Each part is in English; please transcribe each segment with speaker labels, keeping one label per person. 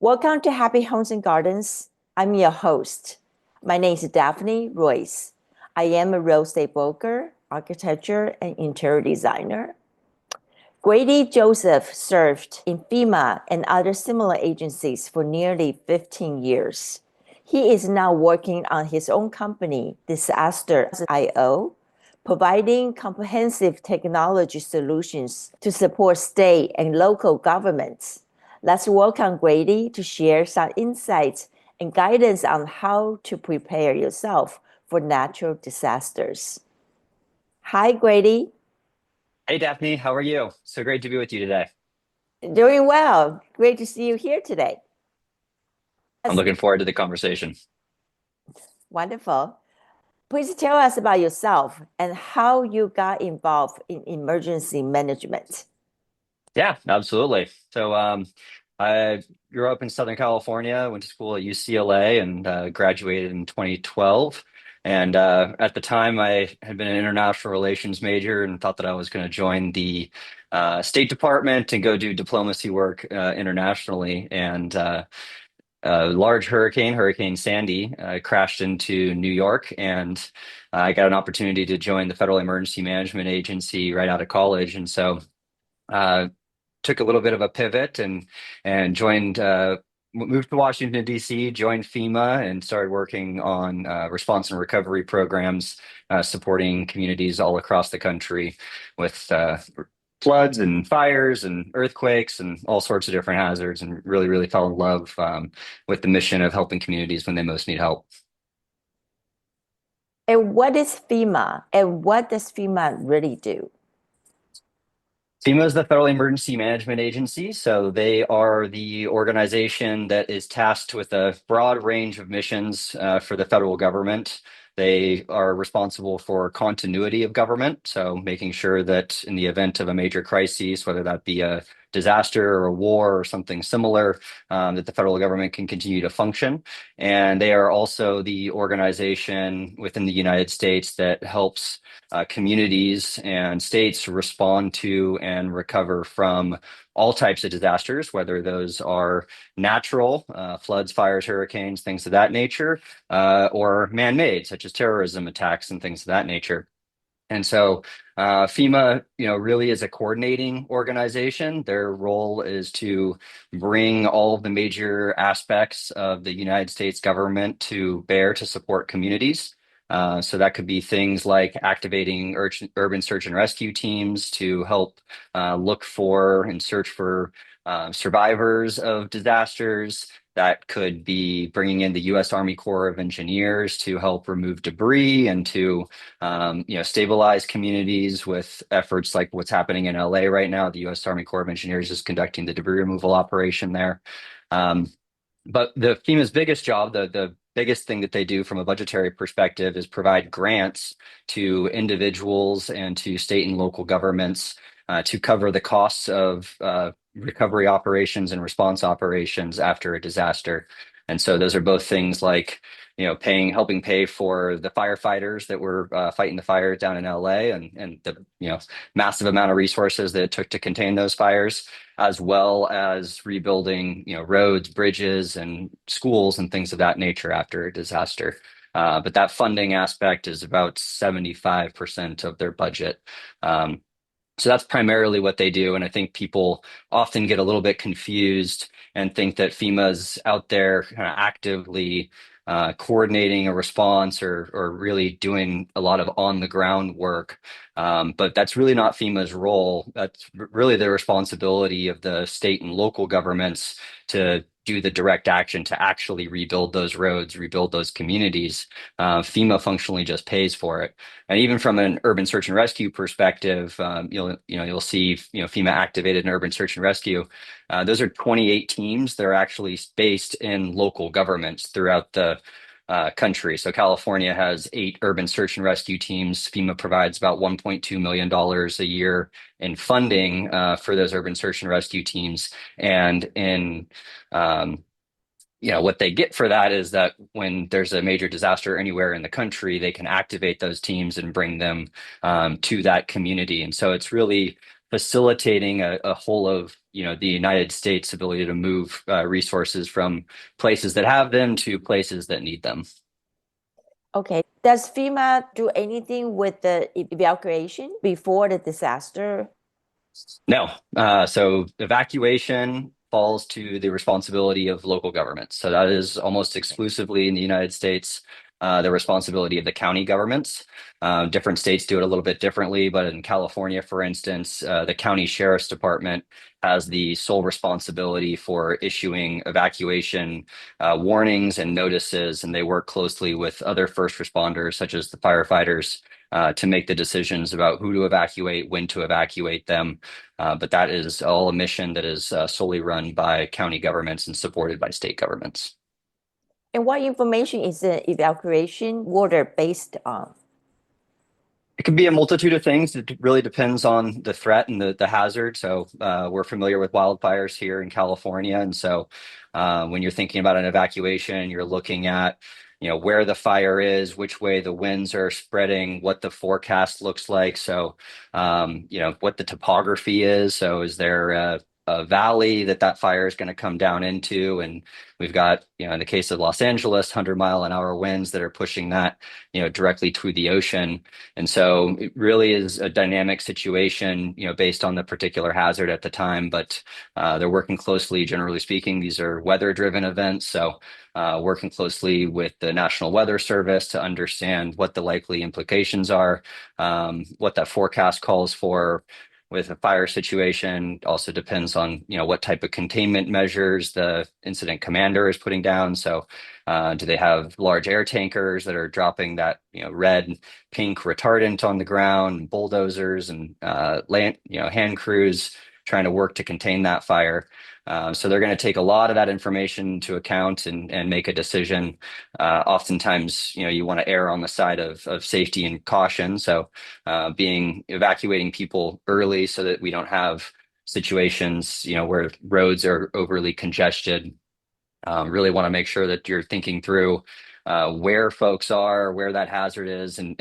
Speaker 1: Welcome to Happy Homes and Gardens. I'm your host. My name is Daphne Royse. I am a real estate broker, architecture, and interior designer. Grady Joseph served in FEMA and other similar agencies for nearly 15 years. He is now working on his own company, Disaster.io, providing comprehensive technology solutions to support state and local governments. Let's welcome Grady to share some insights and guidance on how to prepare yourself for natural disasters. Hi, Grady.
Speaker 2: Hey, Daphne, how are you? So great to be with you today.
Speaker 1: Doing well. Great to see you here today.
Speaker 2: I'm looking forward to the conversation.
Speaker 1: Wonderful. Please tell us about yourself and how you got involved in emergency management.
Speaker 2: Yeah, absolutely. I grew up in Southern California, went to school at UCLA, and graduated in 2012. And at the time, I had been an international relations major and thought that I was going to join the State Department and go do diplomacy work internationally. And a large hurricane, Hurricane Sandy, crashed into New York, and I got an opportunity to join the Federal Emergency Management Agency right out of college. And so uh, took a little bit of a pivot and joined moved to Washington D.C., joined FEMA, and started working on response and recovery programs, supporting communities all across the country with floods and fires and earthquakes and all sorts of different hazards, and really fell in love with the mission of helping communities when they most need help.
Speaker 1: And what is FEMA and what does FEMA really do?
Speaker 2: FEMA is the Federal Emergency Management Agency, so they are the organization that is tasked with a broad range of missions for the federal government. They are responsible for continuity of government, so making sure that in the event of a major crisis, whether that be a disaster or a war or something similar, that the federal government can continue to function. And they are also the organization within the United States that helps communities and states respond to and recover from all types of disasters, whether those are natural, floods, fires, hurricanes, things of that nature, or man-made, such as terrorism attacks and things of that nature. And so FEMA, really is a coordinating organization. Their role is to bring all of the major aspects of the United States government to bear to support communities. So that could be things like activating urban search and rescue teams to help look for and search for survivors of disasters. That could be bringing in the U.S. Army Corps of Engineers to help remove debris and to stabilize communities with efforts like what's happening in LA right now. The U.S. Army Corps of Engineers is conducting the debris removal operation there. But the FEMA's biggest job, the biggest thing that they do from a budgetary perspective, is provide grants to individuals and to state and local governments to cover the costs of recovery operations and response operations after a disaster. And so those are both things like, helping pay for the firefighters that were fighting the fires down in LA, and the, massive amount of resources that it took to contain those fires, as well as rebuilding, roads, bridges, and schools and things of that nature after a disaster. But that funding aspect is about 75% of their budget. So that's primarily what they do. And I think people often get a little bit confused and think that FEMA's out there kind of actively coordinating a response or really doing a lot of on the ground work. But that's really not FEMA's role. That's really the responsibility of the state and local governments to do the direct action to actually rebuild those roads, rebuild those communities. FEMA functionally just pays for it. And even from an urban search and rescue perspective, you'll see FEMA activated an urban search and rescue. Those are 28 teams that are actually based in local governments throughout the country. So California has 8 urban search and rescue teams. FEMA provides about $1.2 million a year in funding for those urban search and rescue teams. And in what they get for that is that when there's a major disaster anywhere in the country, they can activate those teams and bring them to that community. And so it's really facilitating a whole of the United States ability to move resources from places that have them to places that need them.
Speaker 1: Okay. Does FEMA do anything with the evacuation before the disaster?
Speaker 2: No. So evacuation falls to the responsibility of local governments. So that is almost exclusively in the United States, the responsibility of the county governments. Different states do it a little bit differently, but in California, for instance, the county sheriff's department has the sole responsibility for issuing evacuation warnings and notices, and they work closely with other first responders, such as the firefighters, to make the decisions about who to evacuate, when to evacuate them. But that is all a mission that is solely run by county governments and supported by state governments.
Speaker 1: And what information is the evacuation order based on?
Speaker 2: It can be a multitude of things. It really depends on the threat and the hazard. So we're familiar with wildfires here in California. And so when you're thinking about an evacuation, you're looking at where the fire is, which way the winds are spreading, what the forecast looks like. So what the topography is. So is there a valley that fire is going to come down into? And we've got, in the case of Los Angeles, 100-mile-an-hour winds that are pushing that, directly to the ocean. And so it really is a dynamic situation, based on the particular hazard at the time, but they're working closely, generally speaking. These are weather-driven events. So working closely with the National Weather Service to understand what the likely implications are, what that forecast calls for. With a fire situation, also depends on what type of containment measures the incident commander is putting down. So do they have large air tankers that are dropping that red, pink retardant on the ground, bulldozers and hand crews trying to work to contain that fire? So they're going to take a lot of that information into account and make a decision. Oftentimes, you want to err on the side of safety and caution. So evacuating people early so that we don't have situations, where roads are overly congested. Really want to make sure that you're thinking through where folks are, where that hazard is, and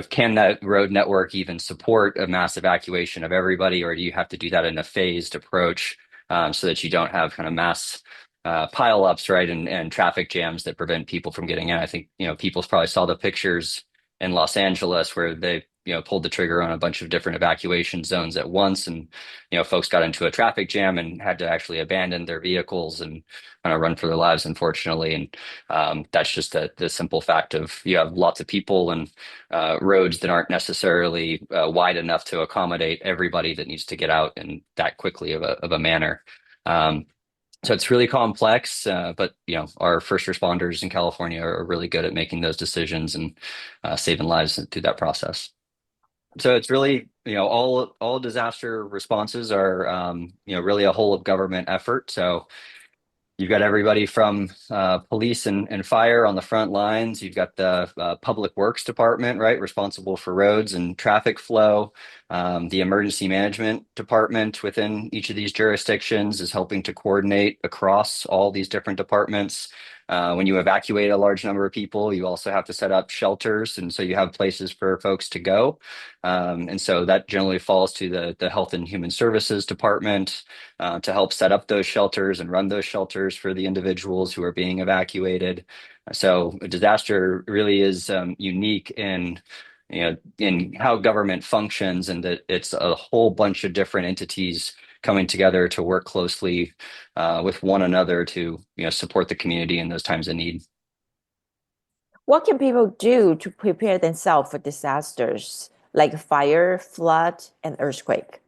Speaker 2: can that road network even support a mass evacuation of everybody, or do you have to do that in a phased approach, so that you don't have kind of mass pile-ups, right, and traffic jams that prevent people from getting in. I think people probably saw the pictures in Los Angeles where they pulled the trigger on a bunch of different evacuation zones at once, and folks got into a traffic jam and had to actually abandon their vehicles and kind of run for their lives, unfortunately. And that's just the simple fact of you have lots of people and roads that aren't necessarily wide enough to accommodate everybody that needs to get out in that quickly of a manner. So it's really complex, but our first responders in California are really good at making those decisions and saving lives through that process. So it's really, all disaster responses are, really a whole of government effort. So you've got everybody from police and fire on the front lines. You've got the public works department, right, responsible for roads and traffic flow. The emergency management department within each of these jurisdictions is helping to coordinate across all these different departments. When you evacuate a large number of people, you also have to set up shelters, and so you have places for folks to go. And so that generally falls to the Health and Human Services Department to help set up those shelters and run those shelters for the individuals who are being evacuated. So a disaster really is unique in how government functions, and that it's a whole bunch of different entities coming together to work closely with one another to support the community in those times of need.
Speaker 1: What can people do to prepare themselves for disasters like fire, flood, and earthquake?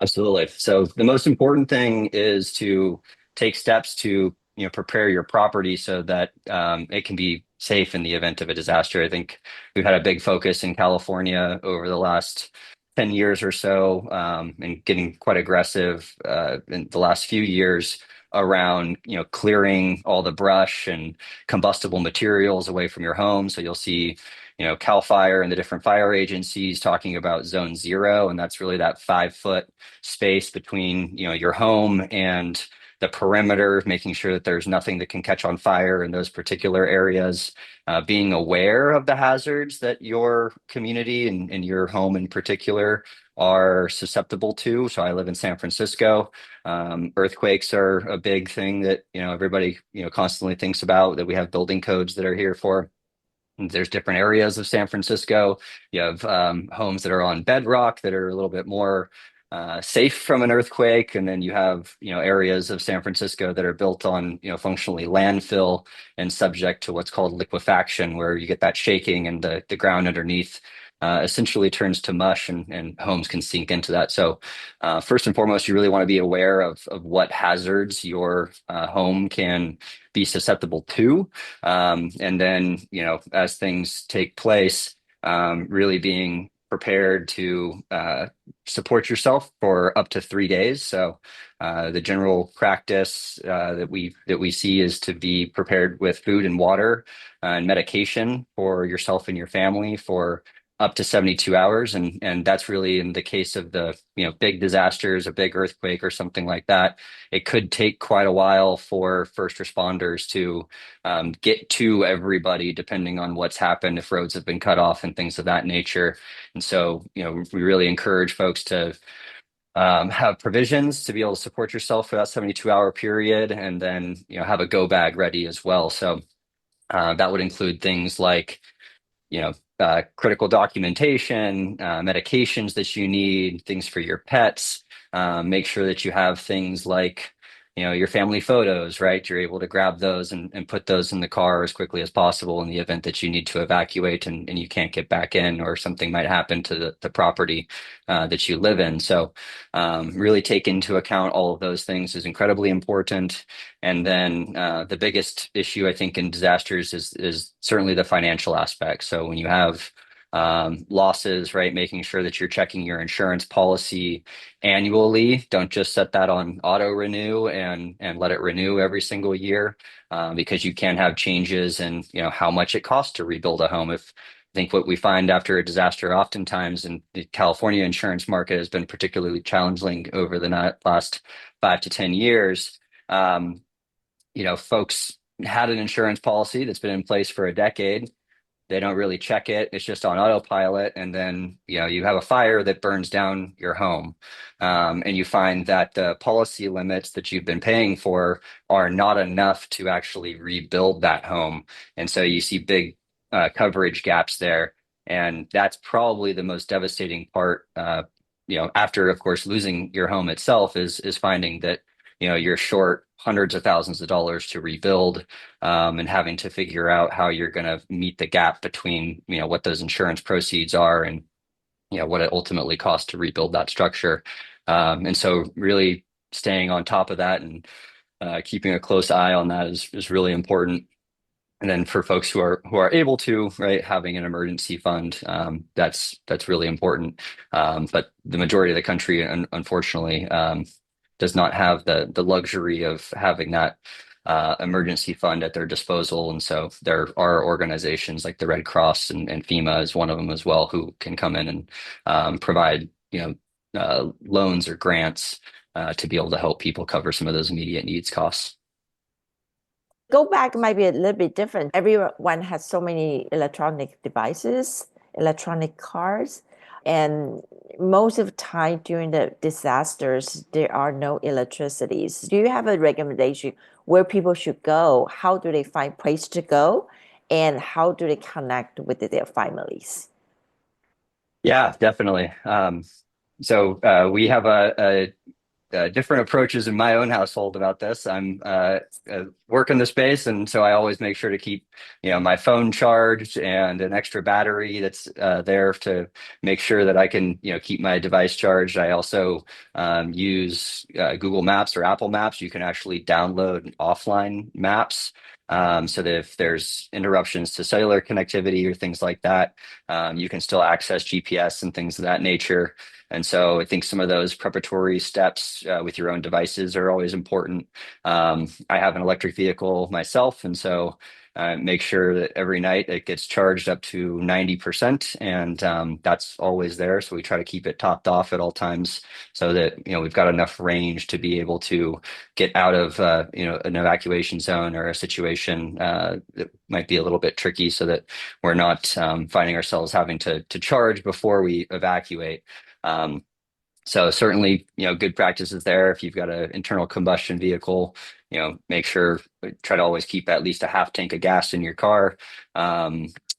Speaker 2: Absolutely. So the most important thing is to take steps to prepare your property so that it can be safe in the event of a disaster. I think we've had a big focus in California over the last 10 years or so, and getting quite aggressive in the last few years around clearing all the brush and combustible materials away from your home. So you'll see CAL FIRE and the different fire agencies talking about zone 0, and that's really that 5-foot space between your home and the perimeter, making sure that there's nothing that can catch on fire in those particular areas, being aware of the hazards that your community and your home in particular are susceptible to. So I live in San Francisco. Earthquakes are a big thing that, everybody, constantly thinks about, that we have building codes that are here for. There's different areas of San Francisco. You have homes that are on bedrock that are a little bit more safe from an earthquake, and then you have areas of San Francisco that are built on functionally landfill and subject to what's called liquefaction, where you get that shaking and the ground underneath essentially turns to mush, and homes can sink into that. So first and foremost, you really want to be aware of what hazards your home can be susceptible to. And then, as things take place, really being prepared to support yourself for up to 3 days. So the general practice that we see is to be prepared with food and water and medication for yourself and your family for up to 72 hours. And that's really in the case of the, big disasters, a big earthquake or something like that. It could take quite a while for first responders to get to everybody, depending on what's happened, if roads have been cut off and things of that nature. And so, we really encourage folks to have provisions to be able to support yourself for that 72-hour period, and then, have a go bag ready as well. So that would include things like critical documentation, medications that you need, things for your pets. Make sure that you have things like, your family photos, right? You're able to grab those and put those in the car as quickly as possible in the event that you need to evacuate and you can't get back in, or something might happen to the property that you live in. So really take into account all of those things is incredibly important. And then the biggest issue, I think, in disasters is certainly the financial aspect. So when you have losses, right, making sure that you're checking your insurance policy annually. Don't just set that on auto renew and let it renew every single year, because you can have changes in how much it costs to rebuild a home. If I think what we find after a disaster, oftentimes in the California insurance market, has been particularly challenging over the last 5 to 10 years. Folks had an insurance policy that's been in place for a decade. They don't really check it. It's just on autopilot. And then, you have a fire that burns down your home. And you find that the policy limits that you've been paying for are not enough to actually rebuild that home. And so you see big coverage gaps there. And that's probably the most devastating part, after, of course, losing your home itself, is finding that, you're short hundreds of thousands of dollars to rebuild, and having to figure out how you're going to meet the gap between, what those insurance proceeds are and, what it ultimately costs to rebuild that structure. And so really staying on top of that and keeping a close eye on that is really important. And then for folks who are able to, right, having an emergency fund, that's really important. But the majority of the country, unfortunately, does not have the luxury of having that emergency fund at their disposal. And so there are organizations like the Red Cross and FEMA is one of them as well, who can come in and provide loans or grants to be able to help people cover some of those immediate needs costs.
Speaker 1: Go back might be a little bit different. Everyone has so many electronic devices, electronic cars, and most of the time during the disasters, there are no electricities. Do you have a recommendation where people should go? How do they find place to go? And how do they connect with their families?
Speaker 2: Yeah, definitely. So we have a different approaches in my own household about this. I'm work in the space, and so I always make sure to keep, my phone charged and an extra battery that's there to make sure that I can, keep my device charged. I also use Google Maps or Apple Maps. You can actually download offline maps. So that if there's interruptions to cellular connectivity or things like that, you can still access GPS and things of that nature. And so I think some of those preparatory steps with your own devices are always important. I have an electric vehicle myself, and so make sure that every night it gets charged up to 90%, and that's always there. So we try to keep it topped off at all times so that we've got enough range to be able to get out of an evacuation zone or a situation that might be a little bit tricky, so that we're not finding ourselves having to charge before we evacuate. So certainly, good practices there. If you've got an internal combustion vehicle, make sure, try to always keep at least a half tank of gas in your car.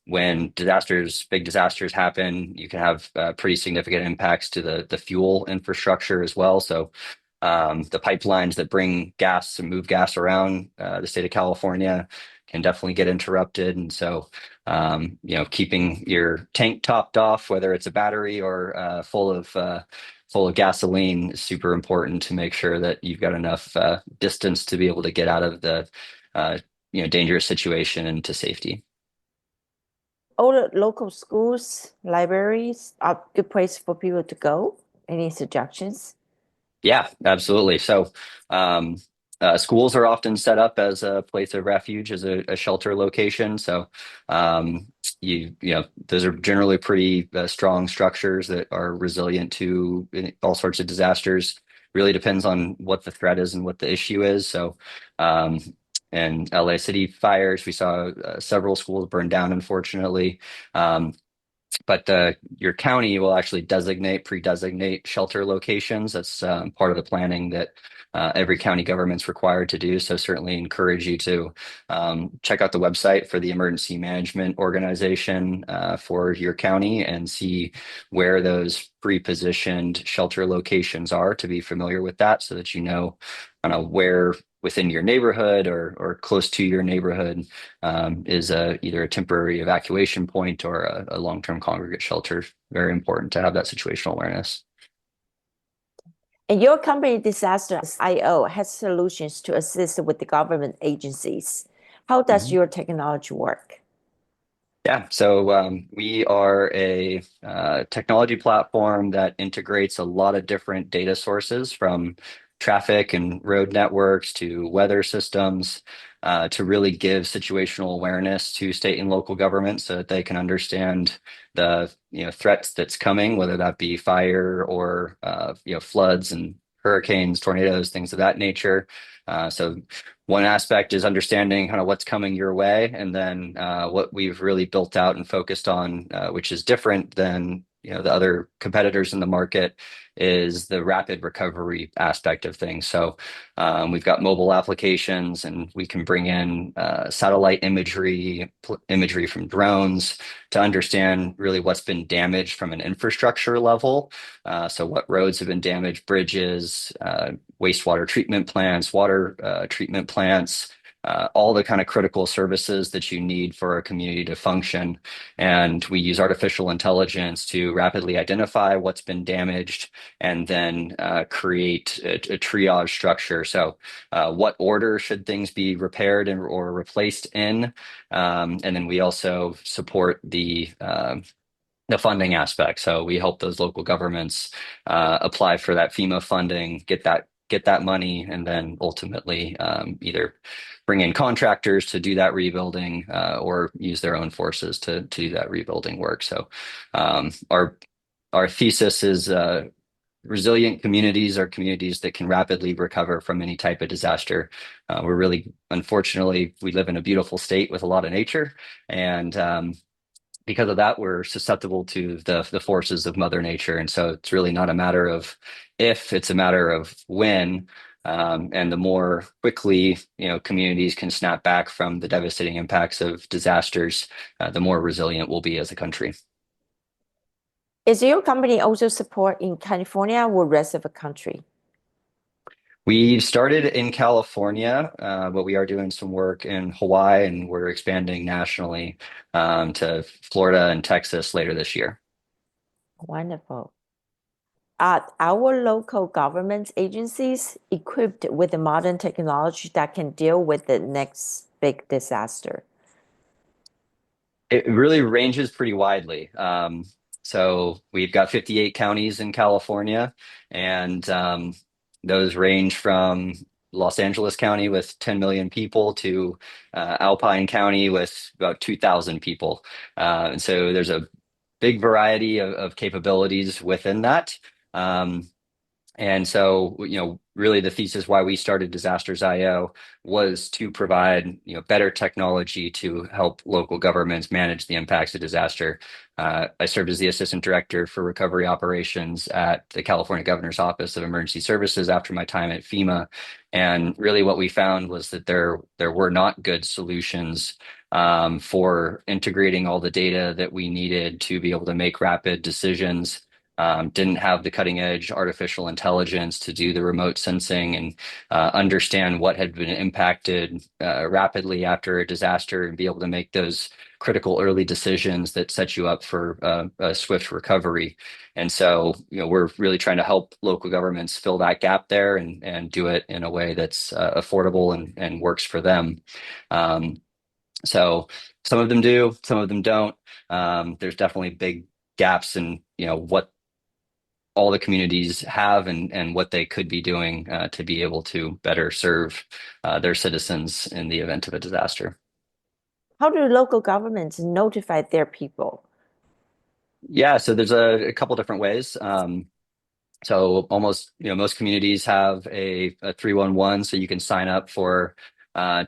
Speaker 2: When big disasters happen, you can have pretty significant impacts to the fuel infrastructure as well. So the pipelines that bring gas and move gas around the state of California can definitely get interrupted. And so, keeping your tank topped off, whether it's a battery or full of gasoline, is super important to make sure that you've got enough distance to be able to get out of the dangerous situation and to safety.
Speaker 1: All the local schools, libraries are good place for people to go. Any suggestions?
Speaker 2: Yeah, absolutely. So, schools are often set up as a place of refuge, as a shelter location. So, those are generally pretty strong structures that are resilient to all sorts of disasters. Really depends on what the threat is and what the issue is. So, in LA City fires, we saw several schools burn down, unfortunately. But your county will actually pre-designate shelter locations. That's part of the planning that every county government's required to do. So certainly encourage you to check out the website for the emergency management organization for your county and see where those pre-positioned shelter locations are, to be familiar with that, so that kind of where within your neighborhood or close to your neighborhood is either a temporary evacuation point or a long-term congregate shelter. Very important to have that situational awareness.
Speaker 1: And your company, Disaster.io, has solutions to assist with the government agencies. How does your technology work?
Speaker 2: Yeah, so we are a technology platform that integrates a lot of different data sources, from traffic and road networks to weather systems, to really give situational awareness to state and local governments so that they can understand the threats that's coming, whether that be fire or floods and hurricanes, tornadoes, things of that nature. So one aspect is understanding kind of what's coming your way, and then what we've really built out and focused on, which is different than the other competitors in the market, is the rapid recovery aspect of things. So we've got mobile applications, and we can bring in satellite imagery from drones to understand really what's been damaged from an infrastructure level. So what roads have been damaged, bridges, wastewater treatment plants, water treatment plants, all the kind of critical services that you need for a community to function. And we use artificial intelligence to rapidly identify what's been damaged and then create a triage structure. So what order should things be repaired or replaced in? And then we also support the funding aspect. So we help those local governments apply for that FEMA funding, get that money, and then ultimately either bring in contractors to do that rebuilding or use their own forces to do that rebuilding work. So our thesis is resilient communities are communities that can rapidly recover from any type of disaster. Unfortunately, we live in a beautiful state with a lot of nature, and because of that, we're susceptible to the forces of Mother Nature. And so it's really not a matter of if, it's a matter of when. And the more quickly communities can snap back from the devastating impacts of disasters, the more resilient we'll be as a country.
Speaker 1: Is your company also support in California or rest of the country?
Speaker 2: We started in California, but we are doing some work in Hawaii, and we're expanding nationally to Florida and Texas later this year.
Speaker 1: Wonderful. Are our local government agencies equipped with the modern technology that can deal with the next big disaster?
Speaker 2: It really ranges pretty widely. So we've got 58 counties in California, and those range from Los Angeles County with 10 million people to Alpine County with about 2,000 people. And so there's a big variety of capabilities within that. And so, really the thesis why we started Disasters.io was to provide, better technology to help local governments manage the impacts of disaster. I served as the assistant director for recovery operations at the California Governor's Office of Emergency Services after my time at FEMA. And really what we found was that there were not good solutions for integrating all the data that we needed to be able to make rapid decisions. Didn't have the cutting edge artificial intelligence to do the remote sensing and understand what had been impacted rapidly after a disaster and be able to make those critical early decisions that set you up for a swift recovery. And so, we're really trying to help local governments fill that gap there and do it in a way that's affordable and works for them. So some of them do, some of them don't. There's definitely big gaps in, what all the communities have and what they could be doing to be able to better serve their citizens in the event of a disaster.
Speaker 1: How do local governments notify their people?
Speaker 2: Yeah, so there's a couple different ways. So almost, most communities have a 311, so you can sign up for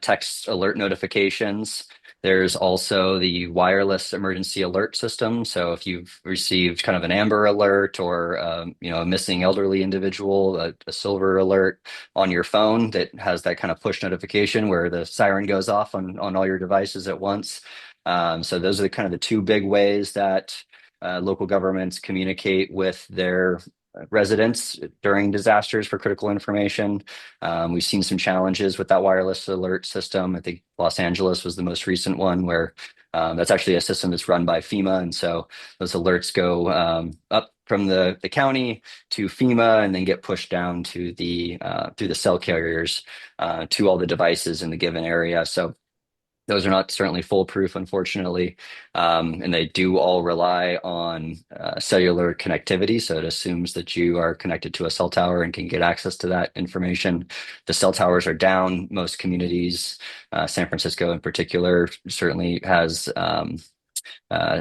Speaker 2: text alert notifications. There's also the wireless emergency alert system. So if you've received kind of an Amber Alert or a missing elderly individual, a Silver Alert on your phone that has that kind of push notification where the siren goes off on all your devices at once. So those are the kind of the two big ways that local governments communicate with their residents during disasters for critical information. We've seen some challenges with that wireless alert system. I think Los Angeles was the most recent one where that's actually a system that's run by FEMA. And so those alerts go up from the county to FEMA and then get pushed down to the through the cell carriers to all the devices in the given area. So those are not certainly foolproof, unfortunately. And they do all rely on cellular connectivity. So it assumes that you are connected to a cell tower and can get access to that information. The cell towers are down. Most communities, San Francisco in particular, certainly has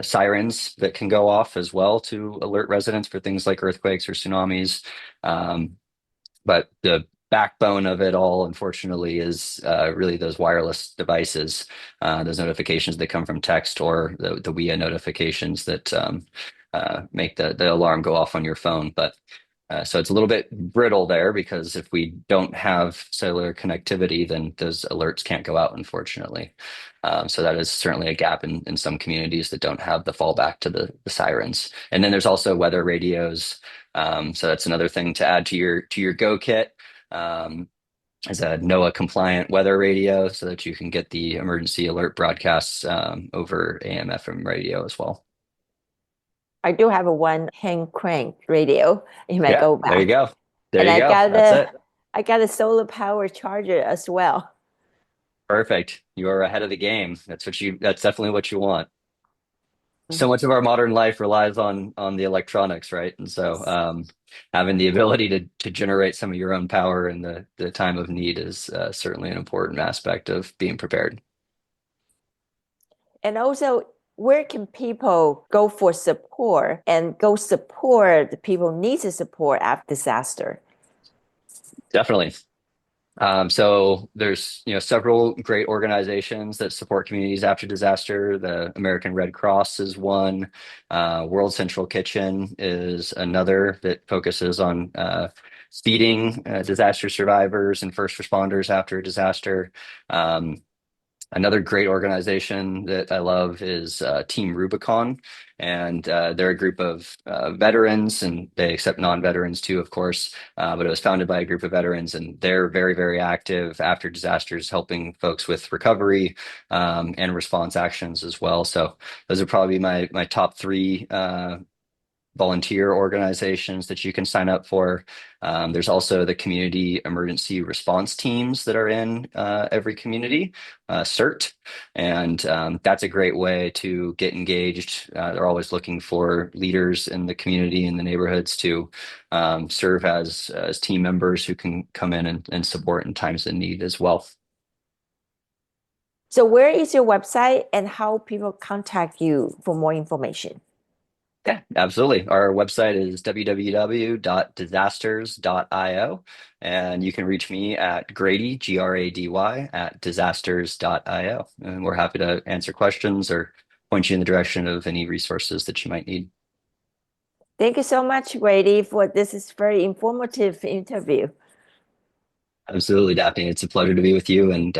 Speaker 2: sirens that can go off as well to alert residents for things like earthquakes or tsunamis. But the backbone of it all, unfortunately, is really those wireless devices, those notifications that come from text or the WIA notifications that make the alarm go off on your phone. But so it's a little bit brittle there because if we don't have cellular connectivity, then those alerts can't go out, unfortunately. So that is certainly a gap in some communities that don't have the fallback to the sirens. And then there's also weather radios. So that's another thing to add to your Go kit. As a NOAA compliant weather radio so that you can get the emergency alert broadcasts over AM FM radio as well.
Speaker 1: I do have a one hand crank radio in my
Speaker 2: Yeah,
Speaker 1: go
Speaker 2: there you
Speaker 1: bag.
Speaker 2: go. There
Speaker 1: And
Speaker 2: you
Speaker 1: I
Speaker 2: go.
Speaker 1: got
Speaker 2: That's it.
Speaker 1: I got a solar power charger as well.
Speaker 2: Perfect. You are ahead of the game. That's definitely what you want. So much of our modern life relies on the electronics, right? And so
Speaker 1: Yes.
Speaker 2: having the ability to generate some of your own power in the time of need is certainly an important aspect of being prepared.
Speaker 1: And also, where can people go for support and go support the people needs support after disaster?
Speaker 2: Definitely. So there's several great organizations that support communities after disaster. The American Red Cross is one. World Central Kitchen is another that focuses on feeding disaster survivors and first responders after a disaster. Another great organization that I love is Team Rubicon, and they're a group of veterans, and they accept non-veterans too, of course. But it was founded by a group of veterans, and they're very, very active after disasters, helping folks with recovery and response actions as well. So those are probably my top three volunteer organizations that you can sign up for. There's also the community emergency response teams that are in every community, CERT, and that's a great way to get engaged. They're always looking for leaders in the community and the neighborhoods to serve as team members who can come in and support in times of need as well.
Speaker 1: So where is your website and how people contact you for more information?
Speaker 2: Yeah, absolutely. Our website is www.disasters.io, and you can reach me at Grady, Grady, at disasters.io. And we're happy to answer questions or point you in the direction of any resources that you might need.
Speaker 1: Thank you so much, Grady, for this is very informative interview.
Speaker 2: Absolutely, Daphne. It's a pleasure to be with you, and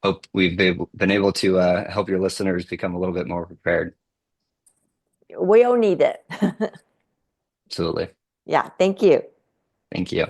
Speaker 2: hope we've been able to help your listeners become a little bit more prepared.
Speaker 1: We all need it.
Speaker 2: Absolutely.
Speaker 1: Yeah, thank you.
Speaker 2: Thank you.